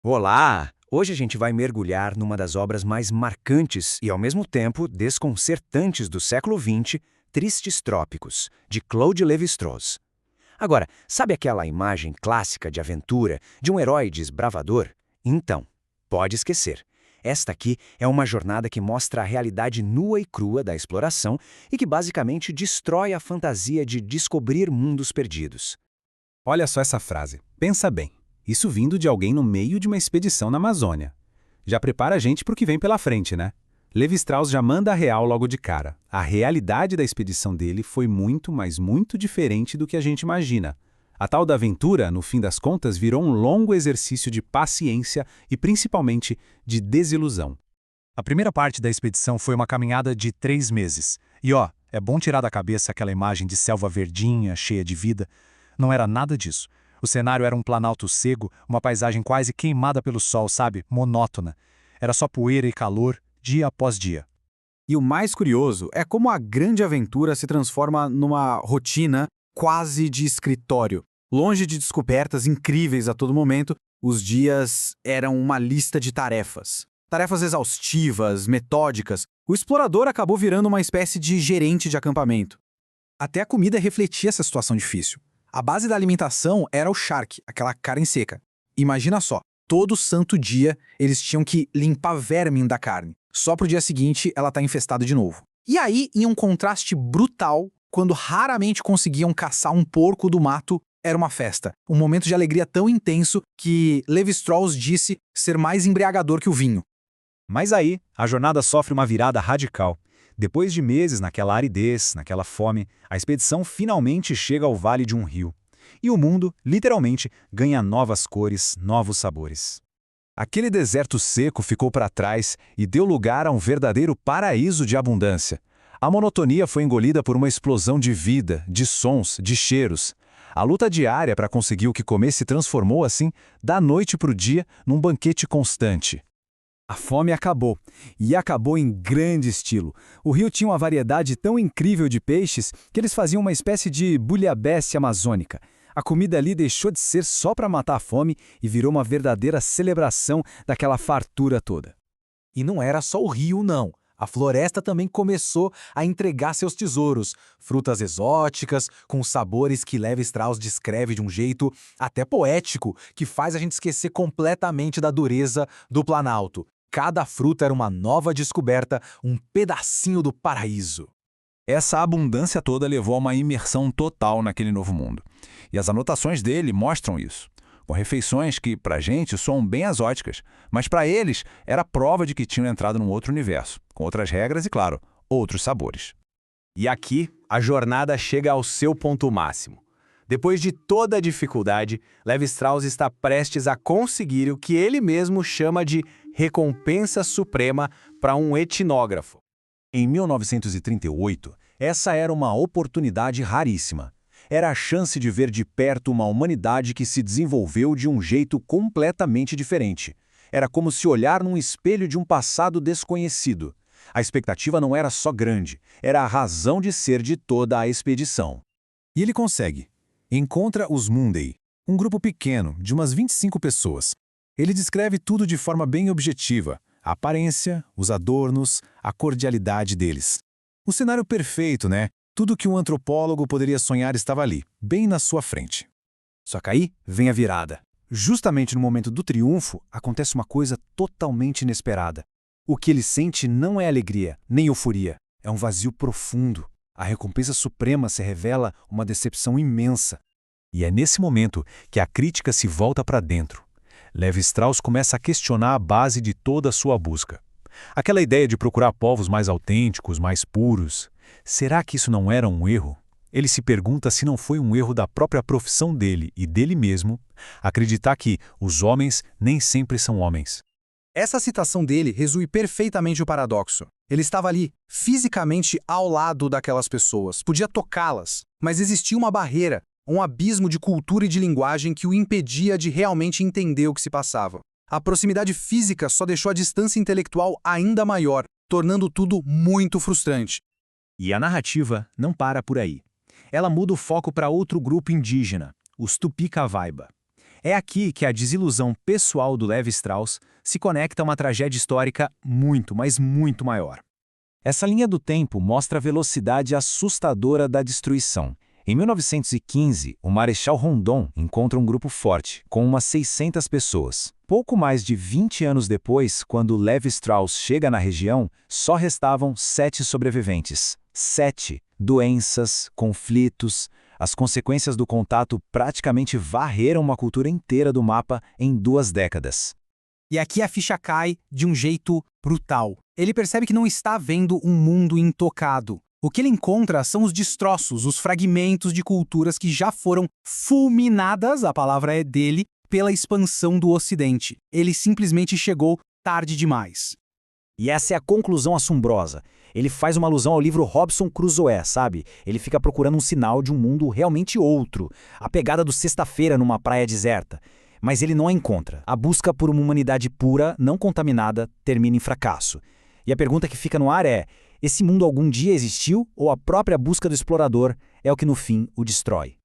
Olá! Hoje a gente vai mergulhar numa das obras mais marcantes e, ao mesmo tempo, desconcertantes do século XX, Tristes Trópicos, de Claude Lévi-Strauss. Agora, sabe aquela imagem clássica de aventura, de um herói desbravador? Então, pode esquecer. Esta aqui é uma jornada que mostra a realidade nua e crua da exploração e que basicamente destrói a fantasia de descobrir mundos perdidos. Olha só essa frase. Pensa bem. Isso vindo de alguém no meio de uma expedição na Amazônia. Já prepara a gente para o que vem pela frente, né? Levi-Strauss já manda a real logo de cara. A realidade da expedição dele foi muito, mas muito diferente do que a gente imagina. A tal da aventura, no fim das contas, virou um longo exercício de paciência e, principalmente, de desilusão. A primeira parte da expedição foi uma caminhada de 3 meses. E é bom tirar da cabeça aquela imagem de selva verdinha, cheia de vida. Não era nada disso. O cenário era um planalto cego, uma paisagem quase queimada pelo sol, sabe? Monótona. Era só poeira e calor, dia após dia. E o mais curioso é como a grande aventura se transforma numa rotina quase de escritório. Longe de descobertas incríveis a todo momento, os dias eram uma lista de tarefas. Tarefas exaustivas, metódicas. O explorador acabou virando uma espécie de gerente de acampamento. Até a comida refletia essa situação difícil. A base da alimentação era o charque, aquela carne seca. Imagina só, todo santo dia eles tinham que limpar verme da carne. Só pro dia seguinte ela tá infestada de novo. E aí, em um contraste brutal, quando raramente conseguiam caçar um porco do mato, era uma festa. Um momento de alegria tão intenso que Lévi-Strauss disse ser mais embriagador que o vinho. Mas aí, a jornada sofre uma virada radical. Depois de meses naquela aridez, naquela fome, a expedição finalmente chega ao vale de um rio. E o mundo, literalmente, ganha novas cores, novos sabores. Aquele deserto seco ficou para trás e deu lugar a um verdadeiro paraíso de abundância. A monotonia foi engolida por uma explosão de vida, de sons, de cheiros. A luta diária para conseguir o que comer se transformou, assim, da noite para o dia, num banquete constante. A fome acabou, e acabou em grande estilo. O rio tinha uma variedade tão incrível de peixes que eles faziam uma espécie de bulliabesse amazônica. A comida ali deixou de ser só para matar a fome e virou uma verdadeira celebração daquela fartura toda. E não era só o rio, não. A floresta também começou a entregar seus tesouros. Frutas exóticas, com sabores que Lévi-Strauss descreve de um jeito até poético, que faz a gente esquecer completamente da dureza do Planalto. Cada fruta era uma nova descoberta, um pedacinho do paraíso. Essa abundância toda levou a uma imersão total naquele novo mundo. E as anotações dele mostram isso. Com refeições que, pra gente, soam bem exóticas, mas para eles era prova de que tinham entrado num outro universo, com outras regras e, claro, outros sabores. E aqui, a jornada chega ao seu ponto máximo. Depois de toda a dificuldade, Lévi-Strauss está prestes a conseguir o que ele mesmo chama de recompensa suprema para um etnógrafo. Em 1938, essa era uma oportunidade raríssima. Era a chance de ver de perto uma humanidade que se desenvolveu de um jeito completamente diferente. Era como se olhar num espelho de um passado desconhecido. A expectativa não era só grande, era a razão de ser de toda a expedição. E ele consegue. Encontra os Mundey, um grupo pequeno, de umas 25 pessoas. Ele descreve tudo de forma bem objetiva, a aparência, os adornos, a cordialidade deles. O cenário perfeito, né? Tudo que um antropólogo poderia sonhar estava ali, bem na sua frente. Só que aí vem a virada. Justamente no momento do triunfo, acontece uma coisa totalmente inesperada. O que ele sente não é alegria, nem euforia. É um vazio profundo. A recompensa suprema se revela uma decepção imensa. E é nesse momento que a crítica se volta para dentro. Lévi-Strauss começa a questionar a base de toda a sua busca. Aquela ideia de procurar povos mais autênticos, mais puros. Será que isso não era um erro? Ele se pergunta se não foi um erro da própria profissão dele e dele mesmo acreditar que os homens nem sempre são homens. Essa citação dele resume perfeitamente o paradoxo. Ele estava ali, fisicamente ao lado daquelas pessoas, podia tocá-las, mas existia uma barreira, um abismo de cultura e de linguagem que o impedia de realmente entender o que se passava. A proximidade física só deixou a distância intelectual ainda maior, tornando tudo muito frustrante. E a narrativa não para por aí. Ela muda o foco para outro grupo indígena, os Tupi-Cavaiba. É aqui que a desilusão pessoal do Levi Strauss se conecta a uma tragédia histórica muito, mas muito maior. Essa linha do tempo mostra a velocidade assustadora da destruição. Em 1915, o Marechal Rondon encontra um grupo forte, com umas 600 pessoas. Pouco mais de 20 anos depois, quando Levi Strauss chega na região, só restavam 7 sobreviventes. 7. Doenças, conflitos. As consequências do contato praticamente varreram uma cultura inteira do mapa em 2 décadas. E aqui a ficha cai de um jeito brutal. Ele percebe que não está vendo um mundo intocado. O que ele encontra são os destroços, os fragmentos de culturas que já foram fulminadas, a palavra é dele, pela expansão do Ocidente. Ele simplesmente chegou tarde demais. E essa é a conclusão assombrosa. Ele faz uma alusão ao livro Robinson Crusoe, sabe? Ele fica procurando um sinal de um mundo realmente outro, a pegada do Sexta-feira numa praia deserta. Mas ele não a encontra. A busca por uma humanidade pura, não contaminada, termina em fracasso. E a pergunta que fica no ar é: esse mundo algum dia existiu ou a própria busca do explorador é o que no fim o destrói?